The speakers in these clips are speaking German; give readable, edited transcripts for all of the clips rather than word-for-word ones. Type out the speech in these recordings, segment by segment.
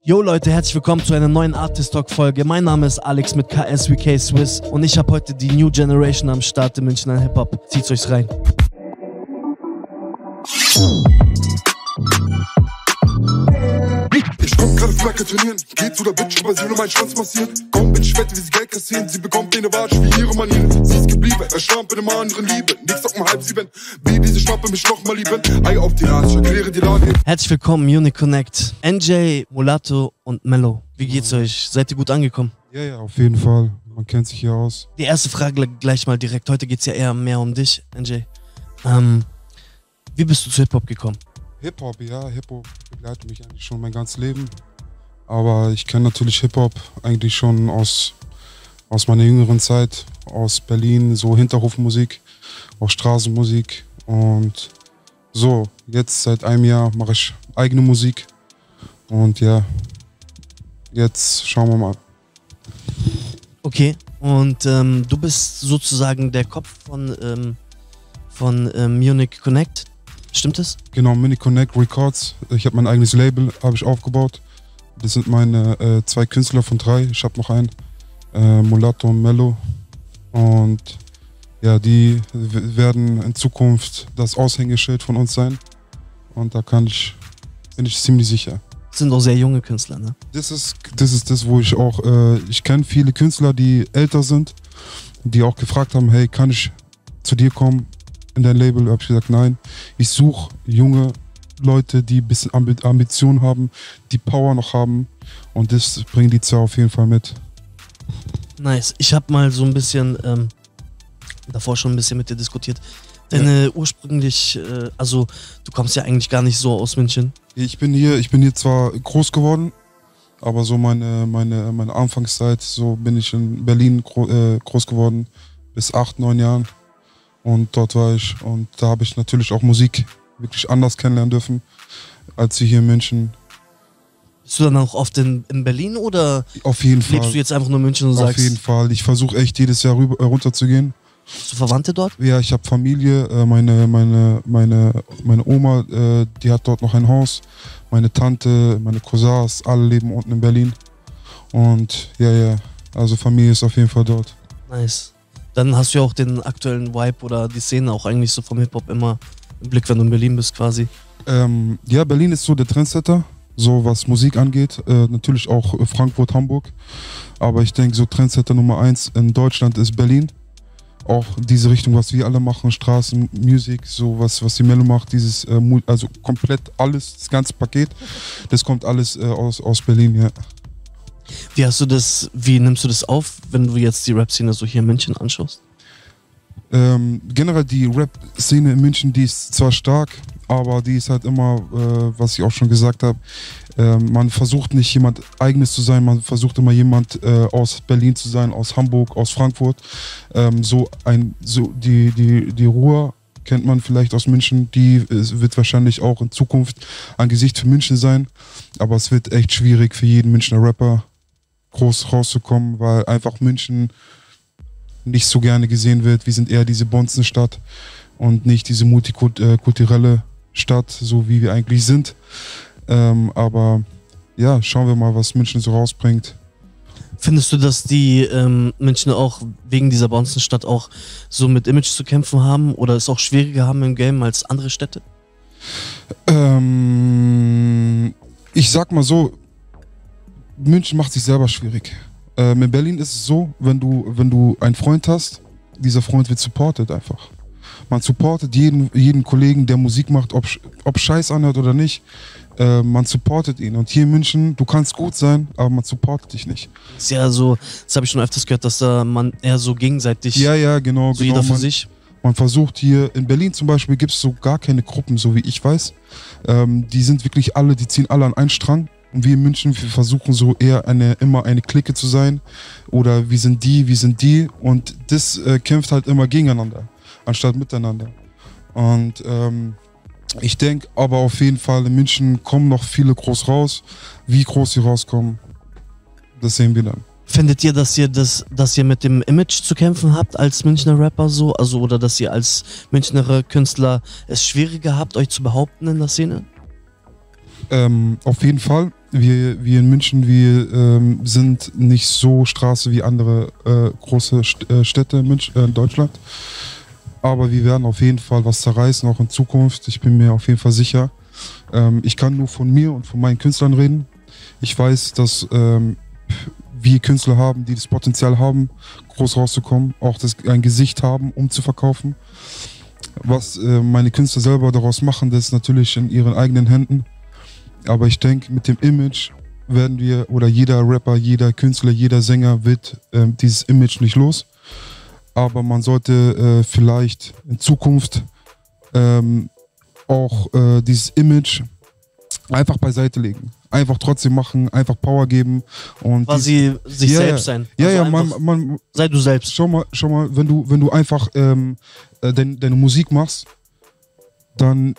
Yo Leute, herzlich willkommen zu einer neuen Artist Talk Folge. Mein Name ist Alex mit KSWK Swiss und ich habe heute die New Generation am Start im Münchner Hip-Hop. Zieht's euch rein. Ich komm gerade Flacker trainieren, geht zu der Bitch, aber sie will meinen Schwanz massiert. Kaum bin ich fett, wie sie Geld kassieren, sie bekommt eine Watsch wie ihre Manieren. Sie ist geblieben, er schrammt in einer anderen Liebe, nix auf um 6:30. Baby, sie schnappe mich nochmal lieben, Ei auf die Nase, ich erkläre die Lage. Herzlich willkommen, Munich Connect. NJ, Mulatto und Mello. Wie geht's euch? Seid ihr gut angekommen? Ja, auf jeden Fall. Man kennt sich hier aus. Die erste Frage gleich mal direkt. Heute geht's ja eher mehr um dich, NJ. Wie bist du zu Hip-Hop gekommen? Hip-Hop begleitet mich eigentlich schon mein ganzes Leben. Aber ich kenne natürlich Hip-Hop eigentlich schon aus meiner jüngeren Zeit, aus Berlin, so Hinterhofmusik, auch Straßenmusik. Und so, jetzt seit einem Jahr mache ich eigene Musik. Und ja, jetzt schauen wir mal. Okay, und du bist sozusagen der Kopf von Munich Connect, stimmt das? Genau, Munich Connect Records. Ich habe mein eigenes Label, habe ich aufgebaut. Das sind meine 2 Künstler von 3. Ich habe noch einen, Mulatto und Mello. Und ja, die werden in Zukunft das Aushängeschild von uns sein. Und da bin ich ziemlich sicher. Das sind auch sehr junge Künstler, ne? Das ist das, wo ich auch, ich kenne viele Künstler, die älter sind, die auch gefragt haben, hey, kann ich zu dir kommen in dein Label? Da habe ich gesagt, nein. Ich suche junge Leute, die ein bisschen Ambition haben, die Power noch haben, und das bringen die 2 auf jeden Fall mit. Nice. Ich habe mal so ein bisschen, davor schon ein bisschen mit dir diskutiert. Deine ursprünglich, also du kommst ja eigentlich gar nicht so aus München. Ich bin hier zwar groß geworden, aber so meine Anfangszeit, so bin ich in Berlin groß geworden, bis 8, 9 Jahren. Und dort war ich, und da habe ich natürlich auch Musik wirklich anders kennenlernen dürfen, als hier in München. Bist du dann auch oft in Berlin oder auf jeden Fall. Lebst du jetzt einfach nur in München und sagst? Auf jeden Fall. Ich versuche echt jedes Jahr runter zu gehen. Hast du Verwandte dort? Ja, ich habe Familie. Meine Oma, die hat dort noch ein Haus. Meine Tante, meine Cousins, alle leben unten in Berlin. Und ja, also Familie ist auf jeden Fall dort. Nice. Dann hast du ja auch den aktuellen Vibe oder die Szene auch eigentlich so vom Hip-Hop immer im Blick, wenn du in Berlin bist quasi. Ja, Berlin ist so der Trendsetter, so was Musik angeht. Natürlich auch Frankfurt, Hamburg. Aber ich denke, so Trendsetter Nummer 1 in Deutschland ist Berlin. Auch diese Richtung, was wir alle machen, Straßenmusik, so was die Mello macht, dieses, also komplett alles, das ganze Paket, das kommt alles aus Berlin, ja. Wie nimmst du das auf, wenn du jetzt die Rap-Szene so hier in München anschaust? Generell die Rap-Szene in München, die ist zwar stark, aber die ist halt immer, was ich auch schon gesagt habe, man versucht nicht jemand Eigenes zu sein, man versucht immer jemand aus Berlin zu sein, aus Hamburg, aus Frankfurt. Die Ruhr kennt man vielleicht aus München, die wird wahrscheinlich auch in Zukunft ein Gesicht für München sein, aber es wird echt schwierig für jeden Münchner Rapper groß rauszukommen, weil einfach München nicht so gerne gesehen wird. Wir sind eher diese Bonzenstadt und nicht diese multikulturelle Stadt, so wie wir eigentlich sind. Aber ja, schauen wir mal, was München so rausbringt. Findest du, dass die Münchner auch wegen dieser Bonzenstadt auch so mit Image zu kämpfen haben oder es auch schwieriger haben im Game als andere Städte? Ich sag mal so, München macht sich selber schwierig. In Berlin ist es so, wenn du einen Freund hast, dieser Freund wird supported einfach. Man supportet jeden Kollegen, der Musik macht, ob Scheiß anhört oder nicht. Man supportet ihn. Und hier in München, du kannst gut sein, aber man supportet dich nicht. Das ist ja so, das habe ich schon öfters gehört, dass da man eher so gegenseitig, ja, genau, so jeder für sich. Man versucht hier, in Berlin zum Beispiel gibt es so gar keine Gruppen, so wie ich weiß. Die sind wirklich alle, die ziehen alle an einen Strang. Und wir in München, wir versuchen so eher immer eine Clique zu sein. Oder wir sind die. Und das kämpft halt immer gegeneinander, anstatt miteinander. Und ich denke aber auf jeden Fall, in München kommen noch viele groß raus. Wie groß sie rauskommen, das sehen wir dann. Findet ihr, dass ihr mit dem Image zu kämpfen habt als Münchner Rapper so? Also, oder dass ihr als Münchner Künstler es schwieriger habt, euch zu behaupten in der Szene? Auf jeden Fall. wir in München, wir sind nicht so Straße wie andere große Städte in Deutschland. Aber wir werden auf jeden Fall was zerreißen, auch in Zukunft. Ich bin mir auf jeden Fall sicher. Ich kann nur von mir und von meinen Künstlern reden. Ich weiß, dass wir Künstler haben, die das Potenzial haben, groß rauszukommen, auch ein Gesicht haben, um zu verkaufen. Was meine Künstler selber daraus machen, das ist natürlich in ihren eigenen Händen. Aber ich denke, mit dem Image werden wir, oder jeder Rapper, jeder Künstler, jeder Sänger wird dieses Image nicht los. Aber man sollte vielleicht in Zukunft auch dieses Image einfach beiseite legen. Einfach trotzdem machen, einfach Power geben. Und quasi sich selbst sein. Ja, Also man sei du selbst. Schau mal, wenn du einfach deine Musik machst, dann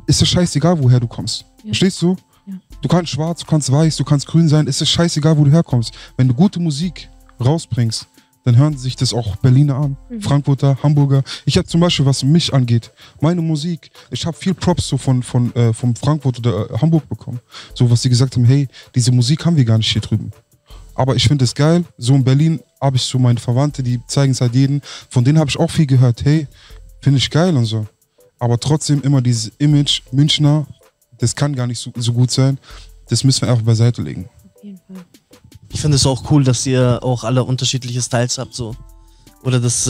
ist es scheißegal, woher du kommst. Ja. Verstehst du? Ja. Du kannst schwarz, du kannst weiß, du kannst grün sein, ist es scheißegal, wo du herkommst. Wenn du gute Musik rausbringst, dann hören sich das auch Berliner an, Frankfurter, Hamburger. Ich habe zum Beispiel, was mich angeht, meine Musik, ich habe viel Props so von Frankfurt oder Hamburg bekommen. So, was sie gesagt haben, hey, diese Musik haben wir gar nicht hier drüben. Aber ich finde es geil. So in Berlin habe ich so meine Verwandte, die zeigen es halt jedem. Von denen habe ich auch viel gehört. Hey, finde ich geil und so. Aber trotzdem immer dieses Image Münchner, das kann gar nicht so gut sein. Das müssen wir einfach beiseite legen. Auf jeden Fall. Ich finde es auch cool, dass ihr auch alle unterschiedliche Styles habt, so. Oder dass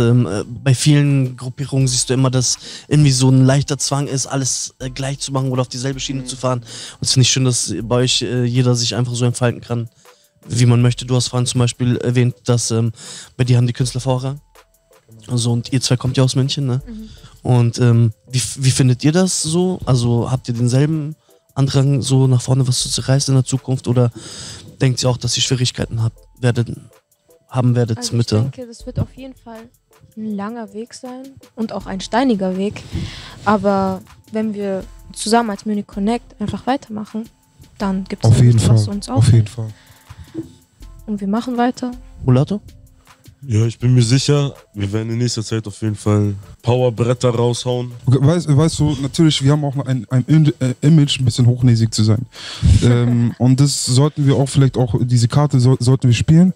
bei vielen Gruppierungen siehst du immer, dass irgendwie so ein leichter Zwang ist, alles gleich zu machen oder auf dieselbe Schiene zu fahren. Und es finde ich schön, dass bei euch jeder sich einfach so entfalten kann, wie man möchte. Du hast vorhin zum Beispiel erwähnt, dass bei dir haben die Künstler Vorrang. Also, und ihr zwei kommt ja aus München, ne? Und wie findet ihr das so? Also habt ihr denselben Andrang, so nach vorne was zu reißen in der Zukunft, oder denkt ihr auch, dass ihr Schwierigkeiten haben werdet also mit der? Ich denke, das wird auf jeden Fall ein langer Weg sein und auch ein steiniger Weg. Aber wenn wir zusammen als Munich Connect einfach weitermachen, dann gibt es nichts, was uns aufhält. Auf jeden Fall. Und wir machen weiter. Mulatto? Ja, ich bin mir sicher, wir werden in nächster Zeit auf jeden Fall Powerbretter raushauen. Weißt du, natürlich, wir haben auch ein Image, ein bisschen hochnäsig zu sein. Und das sollten wir auch, vielleicht auch, diese Karte sollten wir spielen.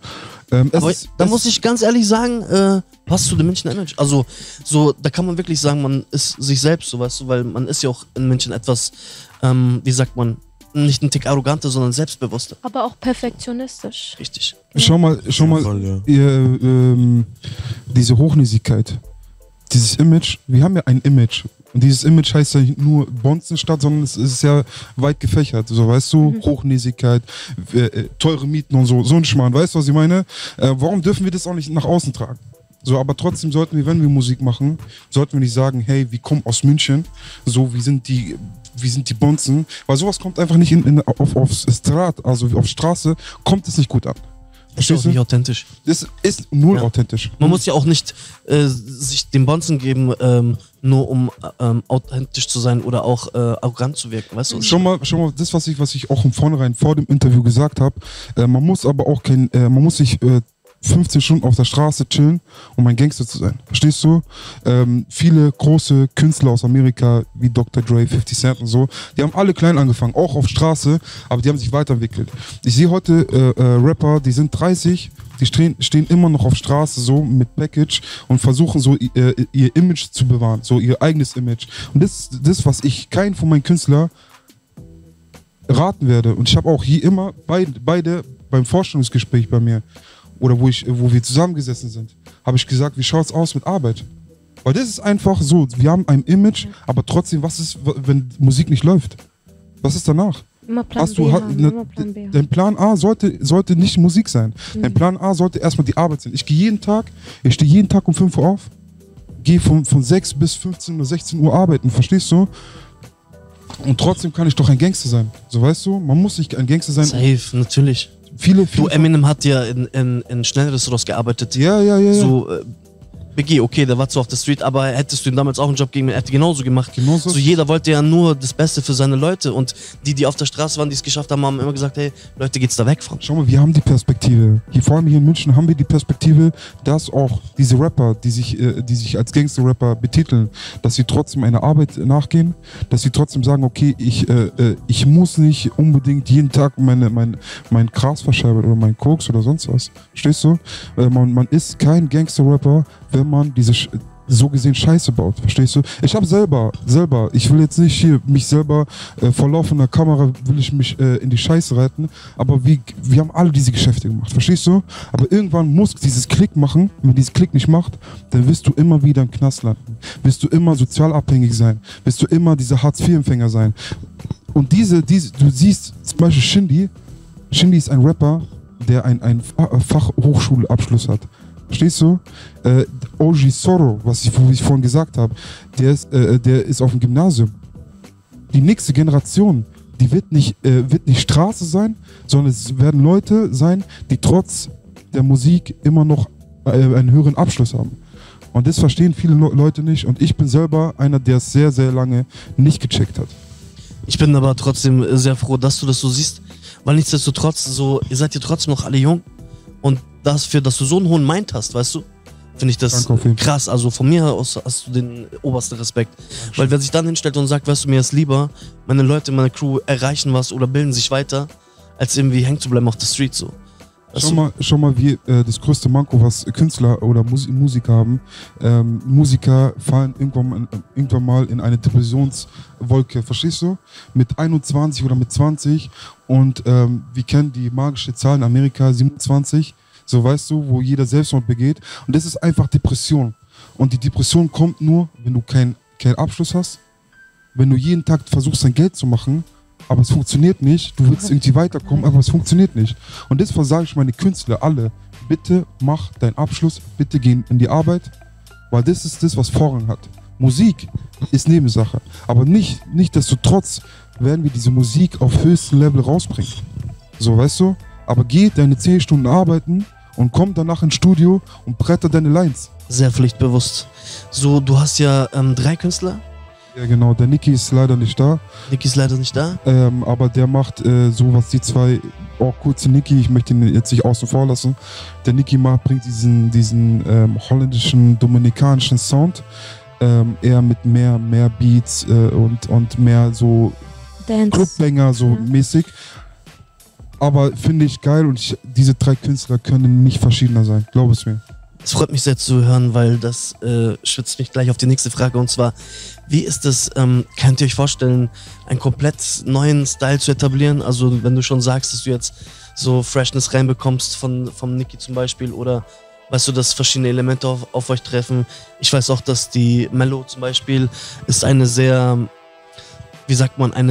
Aber da muss ich ganz ehrlich sagen, passt zu dem München Image. Also, so, da kann man wirklich sagen, man ist sich selbst, so, weißt du, weil man ist ja auch in München etwas, wie sagt man, nicht ein Tick arroganter, sondern selbstbewusster. Aber auch perfektionistisch. Richtig. Schau mal, Fall, ja. Diese Hochnäsigkeit, dieses Image, wir haben ja ein Image. Und dieses Image heißt ja nicht nur Bonzenstadt, sondern es ist ja weit gefächert. So, weißt du, Hochnäsigkeit, teure Mieten und so ein Schmarrn. Weißt du, was ich meine? Warum dürfen wir das auch nicht nach außen tragen? So, aber trotzdem sollten wir, wenn wir Musik machen, sollten wir nicht sagen, hey, wir kommen aus München, so, wir sind die Bonzen, weil sowas kommt einfach nicht aufs Strat, also auf Straße, kommt es nicht gut an. Das ist auch nicht authentisch. Das ist null authentisch. Man muss ja auch nicht sich den Bonzen geben, nur um authentisch zu sein oder auch arrogant zu wirken, weißt du? Schau mal, das, was ich auch im Vornherein vor dem Interview gesagt habe, man muss aber auch man muss sich 15 Stunden auf der Straße chillen, um ein Gangster zu sein. Verstehst du? Viele große Künstler aus Amerika, wie Dr. Dre, 50 Cent und so, die haben alle klein angefangen, auch auf Straße, aber die haben sich weiterentwickelt. Ich sehe heute Rapper, die sind 30, die stehen immer noch auf Straße, so mit Package, und versuchen so ihr Image zu bewahren, so ihr eigenes Image. Und das was ich keinen von meinen Künstlern raten werde. Und ich habe auch hier immer beide beim Vorstellungsgespräch bei mir, oder wo wir zusammengesessen sind, habe ich gesagt, wie schaut's aus mit Arbeit? Weil das ist einfach so, wir haben ein Image, aber trotzdem, was ist, wenn Musik nicht läuft? Was ist danach? Immer Plan B haben, immer Plan B. Dein Plan A sollte nicht Musik sein. Dein Plan A sollte erstmal die Arbeit sein. Ich stehe jeden Tag um 5 Uhr auf, gehe von 6 bis 15 oder 16 Uhr arbeiten, verstehst du? Und trotzdem kann ich doch ein Gangster sein. So, weißt du, man muss nicht ein Gangster sein. Safe, natürlich. Viele Eminem hat ja in Schnellrestaurants gearbeitet. Ja. So, BG, okay, der war zwar auf der Street, aber hättest du ihm damals auch einen Job gegeben, er hätte genauso gemacht. Genauso. So jeder wollte ja nur das Beste für seine Leute und die auf der Straße waren, die es geschafft haben, haben immer gesagt, hey, Leute, geht's da weg von. Schau mal, wir haben die Perspektive. Vor allem hier in München haben wir die Perspektive, dass auch diese Rapper, die sich als Gangster-Rapper betiteln, dass sie trotzdem einer Arbeit nachgehen, dass sie trotzdem sagen, okay, ich muss nicht unbedingt jeden Tag mein Gras verschreiben oder mein Koks oder sonst was. Verstehst du? Man ist kein Gangster-Rapper, wenn man diese so gesehen Scheiße baut, verstehst du? Ich habe selber, ich will jetzt nicht hier mich selber vor laufender Kamera will ich mich in die Scheiße reiten, aber wir haben alle diese Geschäfte gemacht, verstehst du? Aber irgendwann muss dieses Klick machen, wenn dieses Klick nicht macht, dann wirst du immer wieder im Knast landen, wirst du immer sozial abhängig sein, wirst du immer dieser Hartz-IV-Empfänger sein. Und du siehst zum Beispiel Shindy ist ein Rapper, der einen Fachhochschulabschluss hat. Verstehst du? OG Soro, wo ich vorhin gesagt habe, der ist auf dem Gymnasium. Die nächste Generation, die wird nicht Straße sein, sondern es werden Leute sein, die trotz der Musik immer noch einen höheren Abschluss haben. Und das verstehen viele Leute nicht. Und ich bin selber einer, der es sehr, sehr lange nicht gecheckt hat. Ich bin aber trotzdem sehr froh, dass du das so siehst, weil nichtsdestotrotz, ihr seid ja trotzdem noch alle jung und dafür, dass du so einen hohen Mind hast, weißt du, finde ich das krass. Also von mir aus hast du den obersten Respekt. Weil wer sich dann hinstellt und sagt, weißt du, mir ist lieber, meine Leute, meine Crew erreichen was oder bilden sich weiter, als irgendwie hängen zu bleiben auf der Street so. Schau mal, wie das größte Manko, was Künstler oder Musiker haben. Musiker fallen irgendwann mal in eine Depressionswolke, verstehst du? Mit 21 oder mit 20 und wir kennen die magische Zahl in Amerika, 27, so weißt du, wo jeder Selbstmord begeht. Und das ist einfach Depression. Und die Depression kommt nur, wenn du keinen Abschluss hast, wenn du jeden Tag versuchst, dein Geld zu machen, aber es funktioniert nicht. Du willst irgendwie weiterkommen, aber es funktioniert nicht. Und deshalb sage ich meine Künstler alle, bitte mach deinen Abschluss, bitte geh in die Arbeit, weil das ist das, was Vorrang hat. Musik ist Nebensache, aber nichtsdestotrotz werden wir diese Musik auf höchstem Level rausbringen. So, weißt du? Aber geh deine 10 Stunden arbeiten und komm danach ins Studio und bretter deine Lines. Sehr pflichtbewusst. So, du hast ja 3 Künstler. Ja genau, der Niki ist leider nicht da. Niki ist leider nicht da. Aber der macht sowas, die zwei, kurze Niki, ich möchte ihn jetzt nicht außen vor lassen. Der Niki bringt diesen holländischen, dominikanischen Sound, eher mit mehr Beats und mehr so Clubbanger so mäßig. Aber finde ich geil und diese 3 Künstler können nicht verschiedener sein, glaub es mir. Es freut mich sehr zu hören, weil das schwitzt mich gleich auf die nächste Frage und zwar, wie ist es, könnt ihr euch vorstellen, einen komplett neuen Style zu etablieren? Also wenn du schon sagst, dass du jetzt so Freshness reinbekommst vom Niki zum Beispiel oder weißt du, dass verschiedene Elemente auf euch treffen. Ich weiß auch, dass die Mello zum Beispiel ist eine sehr, wie sagt man, ein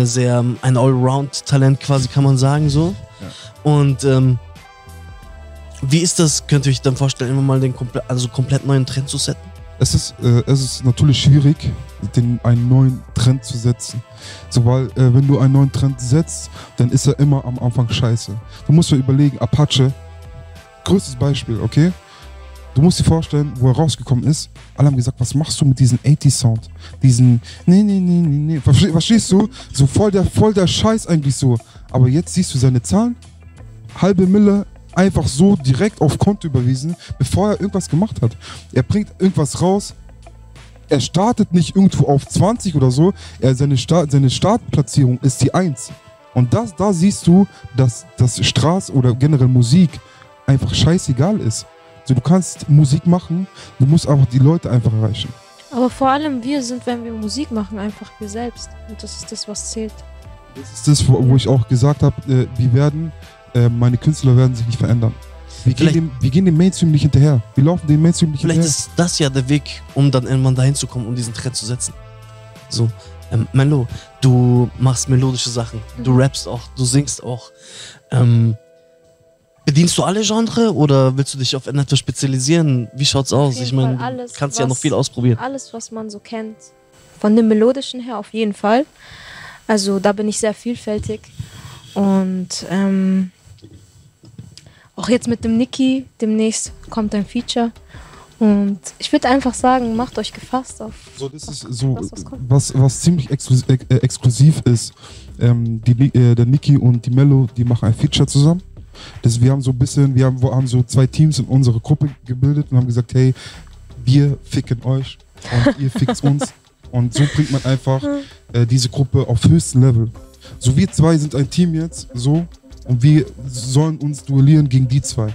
Allround-Talent quasi, kann man sagen so. Ja. Und wie ist das, könnt ihr euch dann vorstellen, immer mal den komplett neuen Trend zu setzen? Es ist natürlich schwierig, einen neuen Trend zu setzen. So, weil wenn du einen neuen Trend setzt, dann ist er immer am Anfang scheiße. Du musst dir überlegen, Apache, größtes Beispiel, okay? Du musst dir vorstellen, wo er rausgekommen ist, alle haben gesagt, was machst du mit diesem 80-Sound? Diesen, nee. Verstehst du? So voll der Scheiß eigentlich so. Aber jetzt siehst du seine Zahlen, 500.000 einfach so direkt auf Konto überwiesen, bevor er irgendwas gemacht hat. Er bringt irgendwas raus, er startet nicht irgendwo auf 20 oder so, seine Startplatzierung ist die 1. Und da siehst du, dass das Straße oder generell Musik einfach scheißegal ist. Also du kannst Musik machen, du musst einfach die Leute einfach erreichen. Aber vor allem wir sind, wenn wir Musik machen, einfach wir selbst. Und das ist das, was zählt. Das ist das, wo ich auch gesagt habe, meine Künstler werden sich nicht verändern. Wir gehen dem Mainstream nicht hinterher. Wir laufen dem Mainstream nicht hinterher. Vielleicht ist das ja der Weg, um dann irgendwann dahin zu kommen, um diesen Trend zu setzen. So, Mello, du machst melodische Sachen, du rappst auch, du singst auch. Bedienst du alle Genres oder willst du dich auf etwas spezialisieren? Wie schaut's aus? Ich meine, du kannst ja noch viel ausprobieren. Alles, was man so kennt. Von dem Melodischen her auf jeden Fall. Also da bin ich sehr vielfältig. Und auch jetzt mit dem Niki, demnächst kommt ein Feature. Und ich würde einfach sagen, macht euch gefasst auf So, das ist so, was kommt. was ziemlich exklusiv ist. Der Niki und die Mello, die machen ein Feature zusammen. Wir haben so ein bisschen, wir haben so 2 Teams in unsere Gruppe gebildet und haben gesagt, hey, wir ficken euch und ihr fickt uns. Und so bringt man einfach diese Gruppe auf höchstem Level. So, wir 2 sind ein Team jetzt, so, und wir sollen uns duellieren gegen die 2.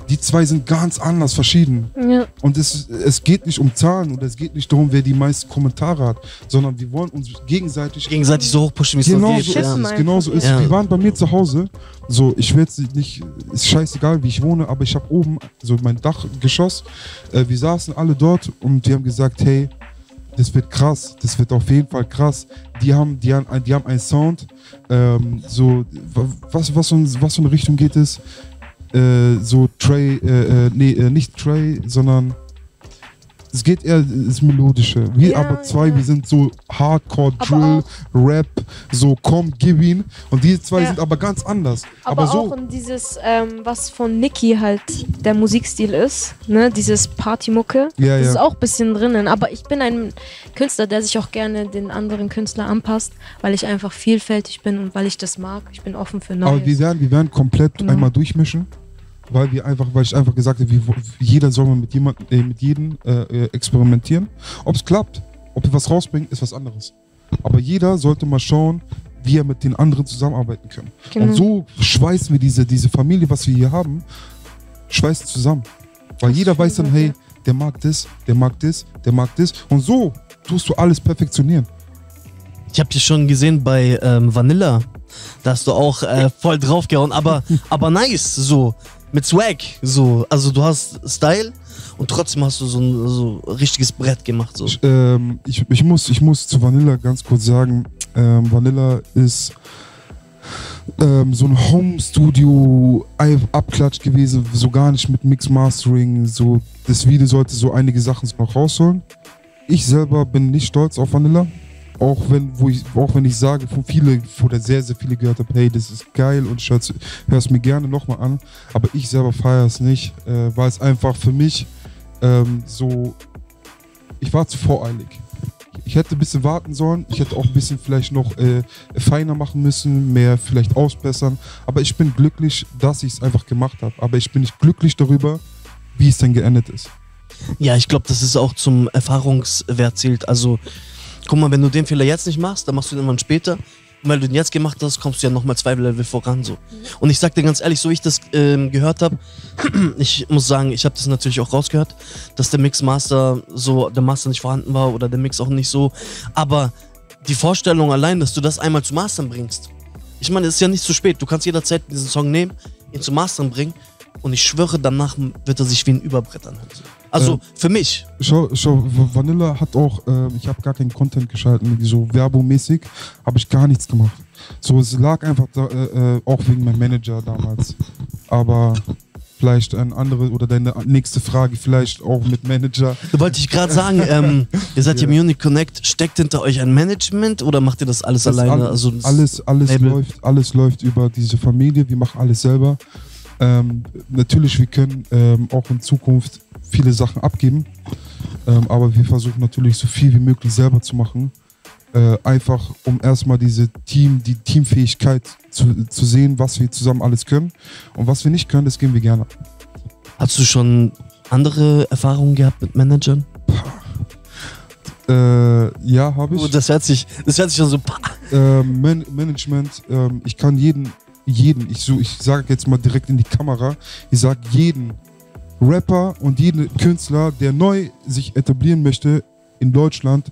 Die 2 sind ganz anders, verschieden. Ja. Und es geht nicht um Zahlen oder es geht nicht darum, wer die meisten Kommentare hat, sondern wir wollen uns gegenseitig so hochpushen, wie es genau geht. so Ja. ist es, genau so ist es. Ja. Wir waren bei mir zu Hause, so, ich will jetzt nicht, ist scheißegal, wie ich wohne, aber ich habe oben, so mein Dachgeschoss, wir saßen alle dort und wir haben gesagt, hey, das wird krass, das wird auf jeden Fall krass. Die haben einen Sound, so, was für eine Richtung geht es? So Trey, nicht Trey, sondern es geht eher ins Melodische. Wir Ja, aber 2, ja. wir sind so Hardcore, Aber Drill, Rap, so komm, gib ihn. Und die 2 Ja. sind aber ganz anders. Aber so, auch in dieses, was von Nicki halt der Musikstil ist, ne, dieses Partymucke, Ja, das ja. ist auch ein bisschen drinnen. Aber ich bin ein Künstler, der sich auch gerne den anderen Künstlern anpasst, weil ich einfach vielfältig bin und weil ich das mag. Ich bin offen für Neues. aber wir werden komplett Genau. einmal durchmischen. Weil ich einfach gesagt habe, jeder soll mal mit jedem experimentieren. Ob es klappt, ob wir was rausbringen, ist was anderes. Aber jeder sollte mal schauen, wie er mit den anderen zusammenarbeiten kann. Genau. Und so schweißen wir diese Familie, was wir hier haben, schweißen zusammen. Weil jeder weiß dann, hey, der mag das, der mag das, der mag das. Und so tust du alles perfektionieren. Ich habe dich schon gesehen bei Vanilla. Da hast du auch voll draufgehauen, aber nice, so. Mit Swag, so. Also du hast Style und trotzdem hast du so ein richtiges Brett gemacht, so. Ich muss zu Vanilla ganz kurz sagen, Vanilla ist so ein Home-Studio-Abklatsch gewesen, so gar nicht mit Mix-Mastering, so. Das Video sollte so einige Sachen noch rausholen. Ich selber bin nicht stolz auf Vanilla. Auch wenn ich sage, sehr, sehr viele gehört habe, hey, das ist geil und ich höre es mir gerne nochmal an, aber ich selber feiere es nicht, weil es einfach für mich ich war zu voreilig. Ich hätte ein bisschen warten sollen, ich hätte auch ein bisschen vielleicht noch feiner machen müssen, mehr vielleicht ausbessern, aber ich bin glücklich, dass ich es einfach gemacht habe, aber ich bin nicht glücklich darüber, wie es dann geendet ist. Ja, ich glaube, das ist auch zum Erfahrungswert zählt. Also, guck mal, wenn du den Fehler jetzt nicht machst, dann machst du den irgendwann später. Und weil du den jetzt gemacht hast, kommst du ja nochmal 2 Level voran. So. Und ich sag dir ganz ehrlich, so wie ich das gehört habe, ich muss sagen, ich habe das natürlich auch rausgehört, dass der Mixmaster der Master nicht vorhanden war oder der Mix auch nicht so. Aber die Vorstellung allein, dass du das einmal zu Mastern bringst. Ich meine, es ist ja nicht zu spät. Du kannst jederzeit diesen Song nehmen, ihn zu Mastern bringen. Und ich schwöre, danach wird er sich wie ein Überbrett anhören. Also für mich. Schau, Vanilla hat auch, ich habe gar keinen Content geschalten, so werbungmäßig, habe ich gar nichts gemacht. So, es lag einfach auch wegen meinem Manager damals. Aber vielleicht eine andere oder deine nächste Frage, vielleicht auch mit Manager. Da wollte ich gerade sagen, ihr seid ja Munich Connect, steckt hinter euch ein Management oder macht ihr das alles alleine? Also alles läuft über diese Familie, wir machen alles selber. Natürlich, wir können auch in Zukunft viele Sachen abgeben, aber wir versuchen natürlich so viel wie möglich selber zu machen, einfach um erstmal die Teamfähigkeit zu sehen, was wir zusammen alles können und was wir nicht können, das geben wir gerne. Hast du schon andere Erfahrungen gehabt mit Managern? Ja, habe ich. Oh, das hört sich schon so. Management, ich kann jeden, ich sage jetzt mal direkt in die Kamera, ich sage jeden Rapper und jeden Künstler, der neu sich etablieren möchte in Deutschland,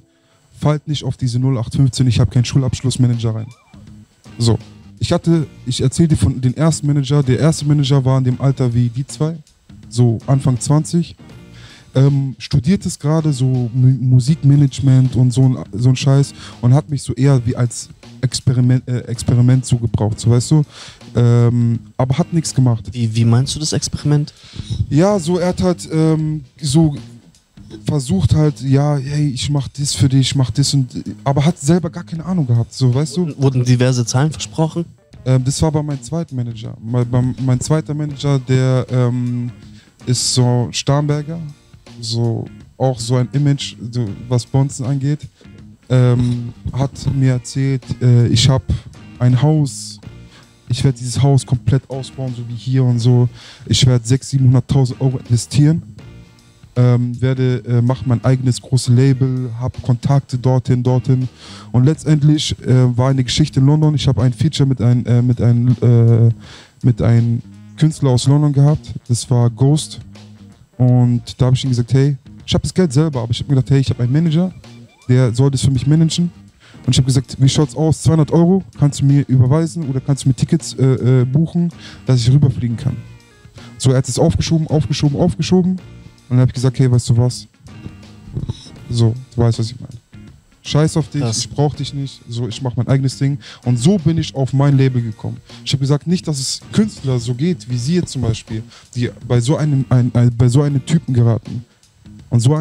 fallt nicht auf diese 0815, ich habe keinen Schulabschlussmanager rein. So, ich erzähle dir von dem ersten Manager, der erste Manager war in dem Alter wie die 2, so Anfang 20, studiert es gerade, so Musikmanagement und so ein Scheiß und hat mich so eher wie als Experiment so gebraucht, so weißt du, aber hat nichts gemacht. Wie meinst du das Experiment? Ja, so er hat halt so versucht halt, ja, hey, ich mach das für dich, ich mach das aber hat selber gar keine Ahnung gehabt, so weißt du. Wurden diverse Zahlen versprochen? Das war bei meinem zweiten Manager. Mein zweiter Manager, der ist so Starnberger so auch so ein Image, so, was Bonzen angeht. Hat mir erzählt, ich habe ein Haus, ich werde dieses Haus komplett ausbauen, so wie hier und so. Ich werde 600.000, 700.000 Euro investieren, mache mein eigenes großes Label, habe Kontakte dorthin. Und letztendlich war eine Geschichte in London. Ich habe ein Feature mit einem Künstler aus London gehabt, das war Ghost. Und da habe ich ihm gesagt, hey, ich habe das Geld selber, aber ich habe mir gedacht, hey, ich habe einen Manager, der soll das für mich managen. Und ich habe gesagt, wie schaut's aus? 200 Euro kannst du mir überweisen oder kannst du mir Tickets buchen, dass ich rüberfliegen kann. So, er hat es aufgeschoben. Und dann habe ich gesagt, hey, weißt du was? So, du weißt, was ich meine. Scheiß auf dich, ich brauch dich nicht. So, ich mache mein eigenes Ding. Und so bin ich auf mein Label gekommen. Ich habe gesagt, nicht, dass es Künstler so geht, wie sie jetzt zum Beispiel, die bei so einem Typen geraten. Und so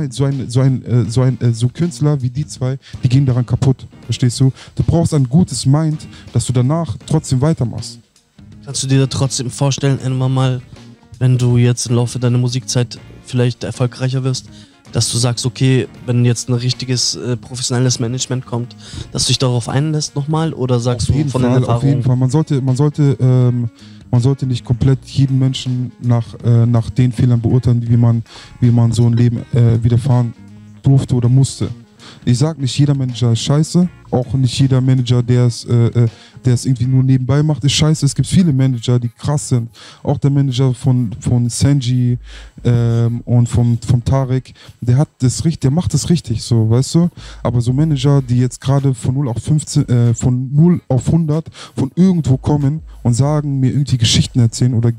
Künstler wie die zwei, die gehen daran kaputt. Verstehst du? Du brauchst ein gutes Mind, dass du danach trotzdem weitermachst. Kannst du dir trotzdem vorstellen, irgendwann mal, wenn du jetzt im Laufe deiner Musikzeit vielleicht erfolgreicher wirst, dass du sagst, okay, wenn jetzt ein richtiges professionelles Management kommt, dass du dich darauf einlässt nochmal, oder sagst du von den Erfahrungen? Auf jeden Fall. Man sollte nicht komplett jeden Menschen nach den Fehlern beurteilen, wie man so ein Leben widerfahren durfte oder musste. Ich sag nicht, jeder Manager ist scheiße, auch nicht jeder Manager, der es irgendwie nur nebenbei macht, ist scheiße. Es gibt viele Manager, die krass sind. Auch der Manager von Sanji und vom Tarek, der macht das richtig, so, weißt du? Aber so Manager, die jetzt gerade von 0 auf 100 von irgendwo kommen und sagen, mir irgendwie Geschichten erzählen oder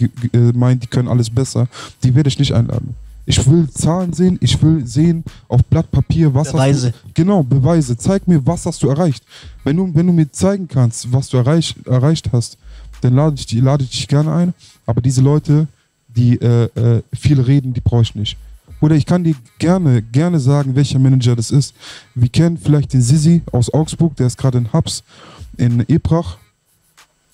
meinen, die können alles besser, die werde ich nicht einladen. Ich will Zahlen sehen, ich will sehen auf Blatt Papier, was Beweise. hast du. Genau, Beweise. Zeig mir, was hast du erreicht. Wenn du mir zeigen kannst, was du erreicht hast, dann lade ich dich gerne ein. Aber diese Leute, die viel reden, die brauche ich nicht. Oder ich kann dir gerne sagen, welcher Manager das ist. Wir kennen vielleicht den Sisi aus Augsburg, der ist gerade in Hubs in Ebrach.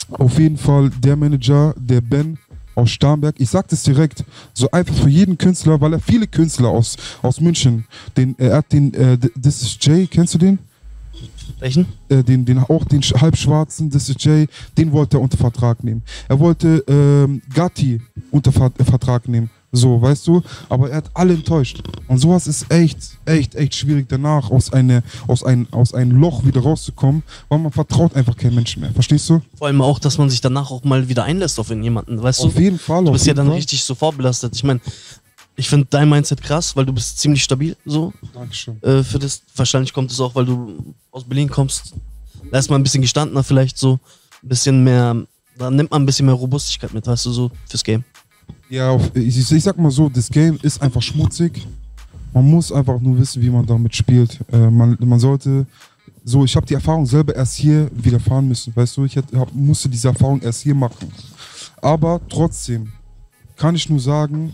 Auf jeden Fall der Manager, der Ben aus Starnberg. Ich sag das direkt, so einfach für jeden Künstler, weil er viele Künstler aus München, er hat den This is Jay, kennst du den? Welchen? Den halbschwarzen This is Jay, den wollte er unter Vertrag nehmen. Er wollte Gatti unter Vertrag nehmen. So, weißt du? Aber er hat alle enttäuscht. Und sowas ist echt schwierig, danach aus einem Loch wieder rauszukommen, weil man vertraut einfach keinen Menschen mehr. Verstehst du? Vor allem auch, dass man sich danach auch mal wieder einlässt auf jemanden, weißt du? Auf jeden Fall. Du bist ja dann richtig so vorbelastet. Ich meine, ich finde dein Mindset krass, weil du bist ziemlich stabil, so. Dankeschön. Für das, wahrscheinlich kommt es auch, weil du aus Berlin kommst. Da ist man ein bisschen gestandener vielleicht so. Ein bisschen mehr, da nimmt man ein bisschen mehr Robustigkeit mit, weißt du, so fürs Game. Ja, ich sag mal so, das Game ist einfach schmutzig. Man muss einfach nur wissen, wie man damit spielt. Man sollte, so, ich habe die Erfahrung selber erst hier widerfahren müssen, weißt du, musste diese Erfahrung erst hier machen. Aber trotzdem kann ich nur sagen,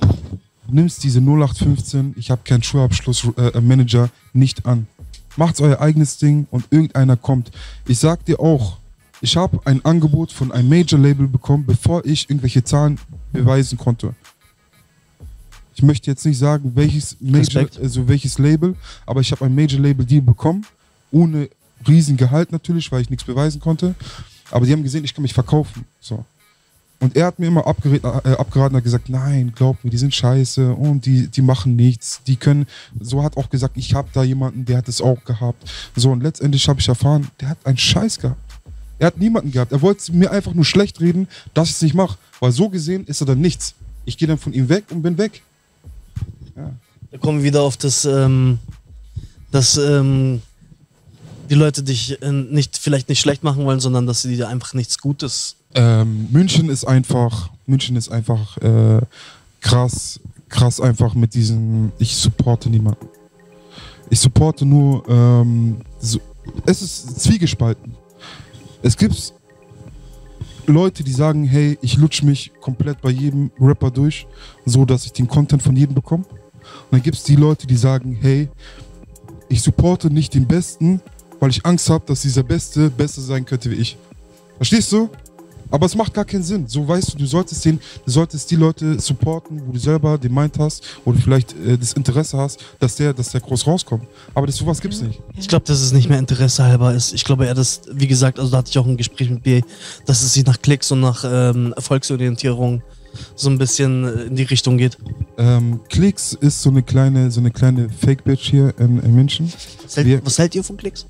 nimmst diese 0815, ich habe keinen Schulabschluss Manager, nicht an. Macht's euer eigenes Ding und irgendeiner kommt. Ich sag dir auch, ich habe ein Angebot von einem Major-Label bekommen, bevor ich irgendwelche Zahlen beweisen konnte. Ich möchte jetzt nicht sagen, welches Label, aber ich habe ein Major-Label-Deal bekommen, ohne Riesengehalt natürlich, weil ich nichts beweisen konnte. Aber die haben gesehen, ich kann mich verkaufen. So. Und er hat mir immer abgeraten, hat gesagt, nein, glaub mir, die sind scheiße und die machen nichts. Die können, so hat auch gesagt, ich habe da jemanden, der hat es auch gehabt. So, und letztendlich habe ich erfahren, der hat einen Scheiß gehabt. Er hat niemanden gehabt. Er wollte mir einfach nur schlecht reden, dass ich es nicht mache. Weil so gesehen ist er dann nichts. Ich gehe dann von ihm weg und bin weg. Ja. Da kommen wir wieder auf das, dass die Leute dich vielleicht nicht schlecht machen wollen, sondern dass sie dir einfach nichts Gutes. München ist einfach krass einfach mit diesem, ich supporte niemanden. Ich supporte nur, es ist zwiegespalten. Es gibt Leute, die sagen, hey, ich lutsch mich komplett bei jedem Rapper durch, so dass ich den Content von jedem bekomme. Und dann gibt es die Leute, die sagen, hey, ich supporte nicht den Besten, weil ich Angst habe, dass dieser Beste besser sein könnte wie ich. Verstehst du? Aber es macht gar keinen Sinn. So weißt du, du solltest die Leute supporten, wo du selber den Mind hast oder vielleicht das Interesse hast, dass der groß rauskommt. Aber sowas gibt's nicht. Ich glaube, dass es nicht mehr Interesse halber ist. Ich glaube eher, dass, wie gesagt, also da hatte ich auch ein Gespräch mit B, dass es sich nach Klicks und nach Erfolgsorientierung so ein bisschen in die Richtung geht. Klicks ist so eine kleine Fake-Bitch hier in München. Was hält ihr von Klicks?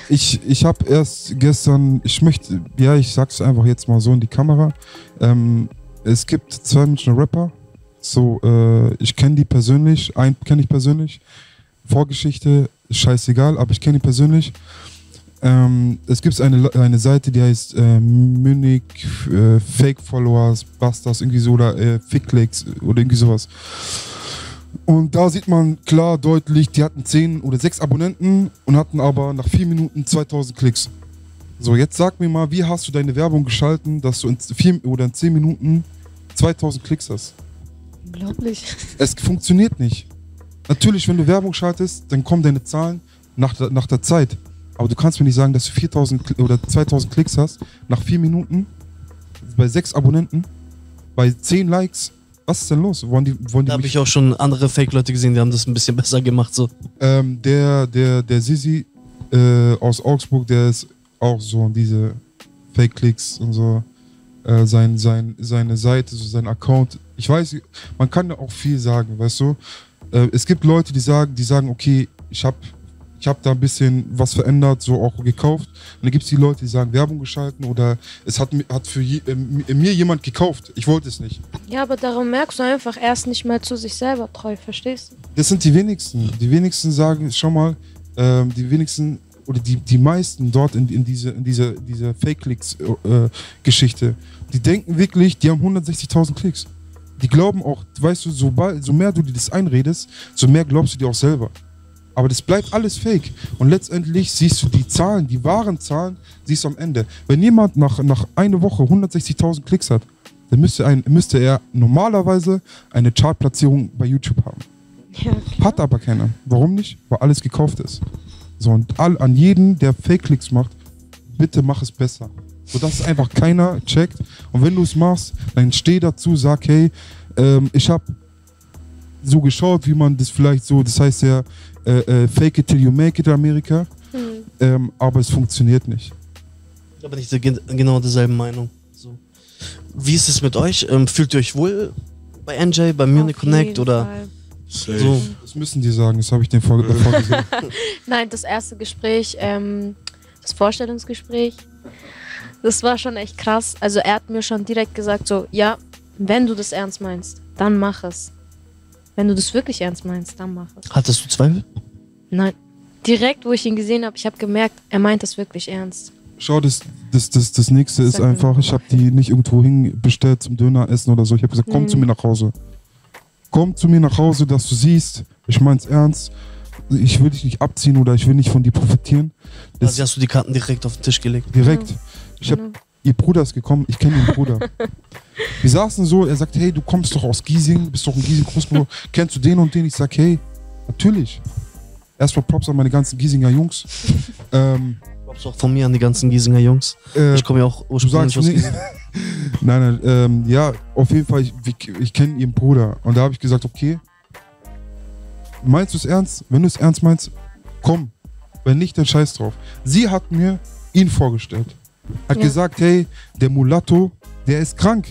Ich habe erst gestern, ich sag's einfach jetzt mal so in die Kamera. Es gibt 2 Münchner Rapper. So, ich kenne die persönlich. Einen kenne ich persönlich. Vorgeschichte, scheißegal, aber ich kenne ihn persönlich. Es gibt eine Seite, die heißt Munich Fake Followers, Bastards, irgendwie so, oder Fickklicks oder irgendwie sowas. Und da sieht man klar, deutlich, die hatten 10 oder 6 Abonnenten und hatten aber nach 4 Minuten 2000 Klicks. So, jetzt sag mir mal, wie hast du deine Werbung geschalten, dass du in 4 oder in 10 Minuten 2000 Klicks hast? Unglaublich. Es funktioniert nicht. Natürlich, wenn du Werbung schaltest, dann kommen deine Zahlen nach der Zeit. Aber du kannst mir nicht sagen, dass du 4000 oder 2000 Klicks hast, nach 4 Minuten, bei 6 Abonnenten, bei 10 Likes. Was ist denn los? Da habe ich auch schon andere Fake-Leute gesehen, die haben das ein bisschen besser gemacht. So. Der Sisi aus Augsburg, der ist auch so an diese Fake-Klicks und so. Seine Seite, so sein Account. Ich weiß, man kann ja auch viel sagen, weißt du. Es gibt Leute, die sagen, okay, ich hab da ein bisschen was verändert, so auch gekauft. Und dann gibt es die Leute, die sagen, Werbung geschalten oder es hat für mir jemand gekauft. Ich wollte es nicht. Ja, aber darum merkst du einfach, er ist nicht mehr zu sich selber treu, verstehst du? Das sind die wenigsten. Die wenigsten sagen, schau mal, die wenigsten oder die meisten dort in dieser Fake-Klicks-Geschichte, die denken wirklich, die haben 160.000 Klicks. Die glauben auch, weißt du, so mehr du dir das einredest, so mehr glaubst du dir auch selber. Aber das bleibt alles fake. Und letztendlich siehst du die Zahlen, die wahren Zahlen, siehst du am Ende. Wenn jemand nach einer Woche 160.000 Klicks hat, dann müsste er normalerweise eine Chartplatzierung bei YouTube haben. Ja, hat aber keiner. Warum nicht? Weil alles gekauft ist. So, und an jeden, der Fake-Klicks macht, bitte mach es besser. Sodass es einfach keiner checkt. Und wenn du es machst, dann steh dazu, sag, hey, ich habe so geschaut, wie man das vielleicht so, das heißt ja, fake it till you make it in Amerika, aber es funktioniert nicht. Da bin ich genau derselben Meinung. So. Wie ist es mit euch? Fühlt ihr euch wohl bei NJ, bei Munich Connect oder so? Das müssen die sagen, das habe ich davor gesagt. Nein, das erste Gespräch, das Vorstellungsgespräch, das war schon echt krass. Also er hat mir schon direkt gesagt so, ja, wenn du das ernst meinst, dann mach es. Wenn du das wirklich ernst meinst, dann mach es. Hattest du Zweifel? Nein. Direkt, wo ich ihn gesehen habe, ich habe gemerkt, er meint das wirklich ernst. Schau, das nächste ist einfach, ich habe die nicht irgendwo hinbestellt zum Döner essen oder so. Ich habe gesagt, komm zu mir nach Hause. Komm zu mir nach Hause, dass du siehst, ich mein's ernst. Ich will dich nicht abziehen oder ich will nicht von dir profitieren. Also hast du die Karten direkt auf den Tisch gelegt? Direkt. Ihr Bruder ist gekommen, ich kenne den Bruder. Wir saßen so, er sagt, hey, du kommst doch aus Giesing, bist doch ein Giesing-Großbruder, kennst du den und den? Ich sag, hey, natürlich. Erstmal Props an meine ganzen Giesinger Jungs. Props auch von mir an die ganzen Giesinger Jungs. Ich komme ja auch ursprünglich aus Giesing. Nein, ja, auf jeden Fall, ich kenne ihren Bruder. Und da habe ich gesagt, okay, meinst du es ernst? Wenn du es ernst meinst, komm. Wenn nicht, dann scheiß drauf. Sie hat mir ihn vorgestellt. Hat gesagt, hey, der Mulatto, der ist krank.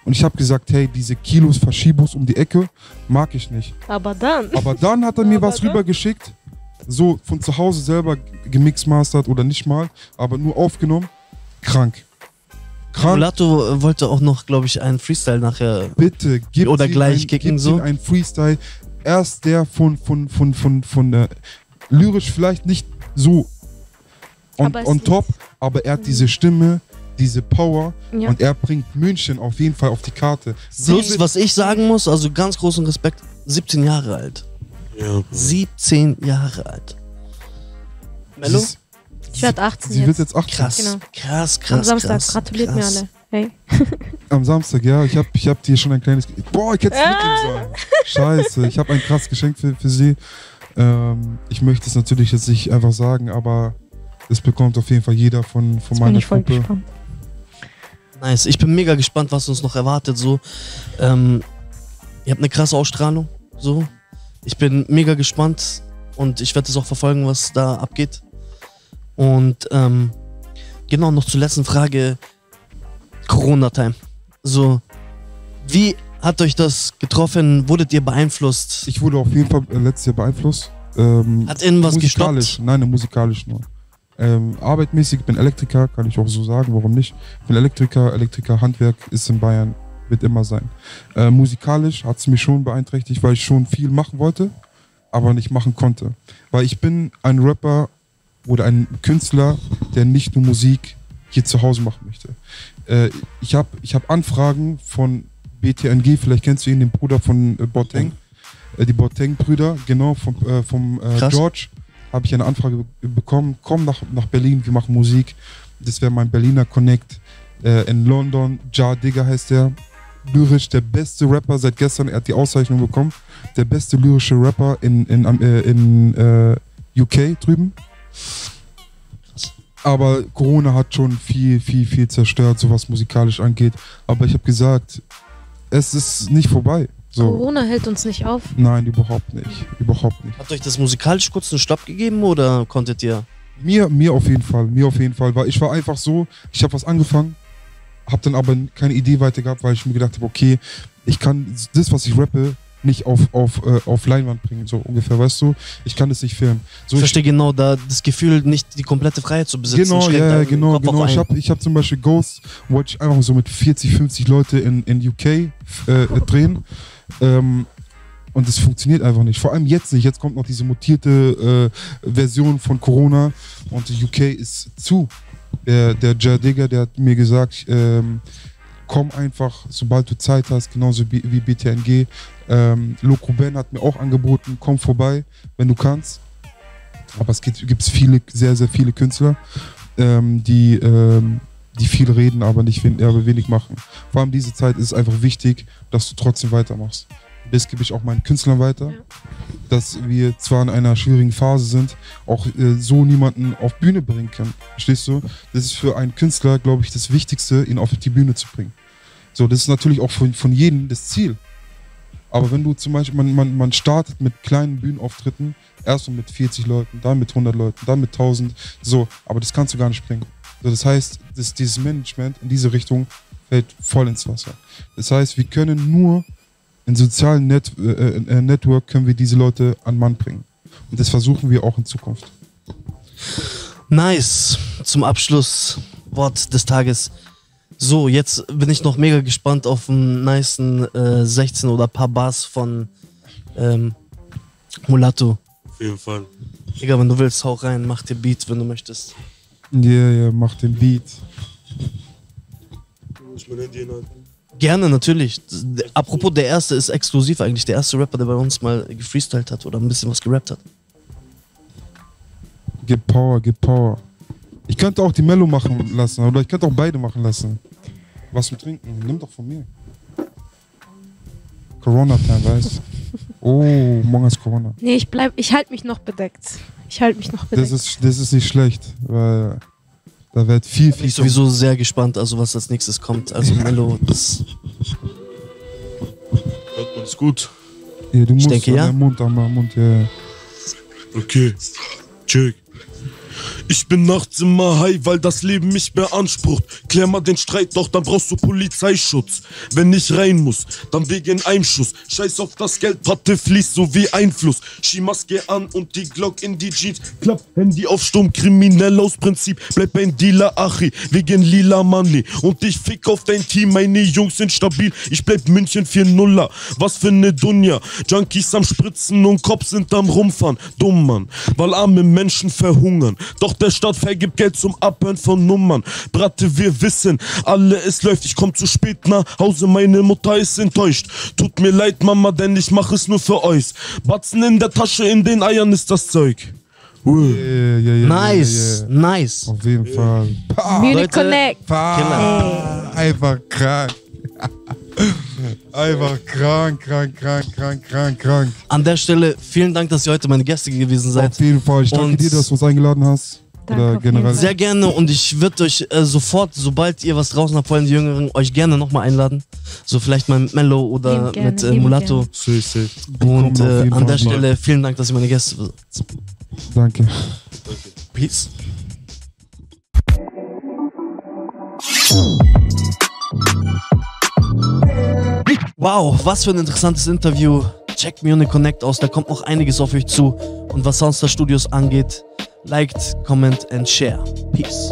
Und ich habe gesagt, hey, diese Kilos Verschiebos um die Ecke mag ich nicht. Aber dann hat er mir was rübergeschickt, so von zu Hause selber gemixmastert oder nicht mal, aber nur aufgenommen. Krank. Mulatto wollte auch noch, glaube ich, einen Freestyle nachher. Bitte, gib oder gleich kicken so. Ein Freestyle. Erst der von lyrisch vielleicht nicht so on top, aber er hat diese Stimme, diese Power und er bringt München auf jeden Fall auf die Karte. Plus, was ich sagen muss, also ganz großen Respekt, 17 Jahre alt. Ja, 17 Jahre alt. Mello? Ich werde 18 Sie wird jetzt 18. Krass, genau. krass. Am Samstag, gratuliert mir alle. Hey. Am Samstag, ja. Ich hab dir schon ein kleines... Boah, ich hätte es mitnehmen sollen. Scheiße, ich habe ein krasses Geschenk für sie. Ich möchte es natürlich jetzt nicht einfach sagen, aber Das bekommt auf jeden Fall jeder von meiner Gruppe. Gespannt. Nice. Ich bin mega gespannt, was uns noch erwartet. So, ihr habt eine krasse Ausstrahlung. So, ich bin mega gespannt und ich werde es auch verfolgen, was da abgeht. Und genau, noch zur letzten Frage: Corona-Time. So, wie hat euch das getroffen? Wurdet ihr beeinflusst? Ich wurde auf jeden Fall letztes Jahr beeinflusst. Hat irgendwas musikalisch, gestoppt? nein, musikalisch nur. Arbeitmäßig, ich bin Elektriker, kann ich auch so sagen, warum nicht? Ich bin Elektriker, Handwerk ist in Bayern, wird immer sein. Musikalisch hat es mich schon beeinträchtigt, weil ich schon viel machen wollte, aber nicht machen konnte. Weil ich bin ein Rapper oder ein Künstler, der nicht nur Musik hier zu Hause machen möchte. Ich hab Anfragen von BTNG, vielleicht kennst du ihn, den Bruder von Boateng. Die Boateng-Brüder, genau, vom George, habe ich eine Anfrage bekommen, komm nach Berlin, wir machen Musik. Das wäre mein Berliner Connect. In London, Ja Digga heißt der, lyrisch der beste Rapper seit gestern, er hat die Auszeichnung bekommen, der beste lyrische Rapper in UK drüben. Aber Corona hat schon viel zerstört, so was musikalisch angeht. Aber ich habe gesagt, es ist nicht vorbei. So. Corona hält uns nicht auf. Nein, überhaupt nicht. Überhaupt nicht. Hat euch das musikalisch kurz einen Stopp gegeben oder konntet ihr? Mir auf jeden Fall. Weil ich war einfach so, ich habe was angefangen, habe dann aber keine Idee weiter gehabt, weil ich mir gedacht habe, okay, ich kann das, was ich rappe, nicht auf Leinwand bringen, so ungefähr, weißt du? Ich kann das nicht filmen. So, Ich verstehe genau, da das Gefühl, nicht die komplette Freiheit zu besitzen. Genau, schränkt ja, einen genau. Kopf auch ein. Ich hab zum Beispiel Ghost, wollte ich einfach so mit 40, 50 Leute in UK drehen. Und es funktioniert einfach nicht. Vor allem jetzt nicht. Jetzt kommt noch diese mutierte Version von Corona und die UK ist zu. Der Ja Digga, der hat mir gesagt, komm einfach, sobald du Zeit hast, genauso wie BTNG. Loco Ben hat mir auch angeboten, komm vorbei, wenn du kannst. Aber es gibt sehr, sehr viele Künstler, die viel reden, aber wenig machen. Vor allem diese Zeit ist es einfach wichtig, dass du trotzdem weitermachst. Das gebe ich auch meinen Künstlern weiter, dass wir zwar in einer schwierigen Phase sind, auch so niemanden auf Bühne bringen können. Verstehst du? Das ist für einen Künstler, glaube ich, das Wichtigste, ihn auf die Bühne zu bringen. So, das ist natürlich auch von jedem das Ziel. Aber wenn du zum Beispiel, man startet mit kleinen Bühnenauftritten, erst mit 40 Leuten, dann mit 100 Leuten, dann mit 1000, so, aber das kannst du gar nicht bringen. So, das heißt, dieses Management in diese Richtung fällt voll ins Wasser. Das heißt, wir können nur in sozialen Network können wir diese Leute an Mann bringen. Und das versuchen wir auch in Zukunft. Nice. Zum Abschlusswort des Tages. So, jetzt bin ich noch mega gespannt auf einen nicen 16 oder paar Bars von Mulatto. Auf jeden Fall. Digga, wenn du willst, hau rein, mach dir Beats, wenn du möchtest. Ja, mach den Beat. Ich mein Handy in Gerne, natürlich. Apropos, der erste ist exklusiv eigentlich. Der erste Rapper, der bei uns mal gefreestylt hat oder ein bisschen was gerappt hat. Gib Power. Ich könnte auch die Mello machen lassen, oder ich könnte auch beide machen lassen. Was zum Trinken? Nimm doch von mir. Corona-Time, weißt du? Oh, morgen ist Corona. Nee, ich halte mich noch bedeckt. Das ist nicht schlecht, weil da wird viel Ich bin sowieso sehr gespannt, also was als nächstes kommt. Also Mello, das... Hört man es gut? Ja, du musst denke, ja. am Mund, ja. Okay, check. Ich bin nachts immer high, weil das Leben mich beansprucht. Klär mal den Streit, doch dann brauchst du Polizeischutz. Wenn ich rein muss, dann wegen einem Schuss. Scheiß auf das Geld, Patte fließt so wie Einfluss. Skimaske an und die Glock in die Jeans. Klapp, Handy auf Sturm, kriminell aus Prinzip. Bleib ein Dealer, Achi, wegen lila Manli. Und ich fick auf dein Team, meine Jungs sind stabil. Ich bleib München 4-0er, was für ne Dunja. Junkies am Spritzen und Kopf sind am Rumfahren. Dumm, Mann, weil arme Menschen verhungern. Doch der Staat vergibt Geld zum Abhören von Nummern. Bratte, wir wissen, es läuft. Ich komm zu spät nach Hause, meine Mutter ist enttäuscht. Tut mir leid, Mama, denn ich mach es nur für euch. Batzen in der Tasche, in den Eiern ist das Zeug. Nice. Auf jeden Fall. Munich Leute, Connect. Einfach krank. Einfach krank. An der Stelle, vielen Dank, dass ihr heute meine Gäste gewesen seid. Auf jeden Fall. Ich danke dir, dass du uns eingeladen hast. Danke, Oder auf jeden generell? Fall. Sehr gerne und ich würde euch sofort, sobald ihr was draußen habt, vor allem die Jüngeren, euch gerne nochmal einladen. So vielleicht mal mit Mello oder Lieben gerne, mit lieben Mulatto. Safe. Und Willkommen auf jeden an der Fall. Stelle vielen Dank, dass ihr meine Gäste seid. Danke. Peace. Wow, was für ein interessantes Interview. Checkt Munich Connect aus, da kommt noch einiges auf euch zu. Und was Soundstar Studios angeht, liked, comment and share. Peace.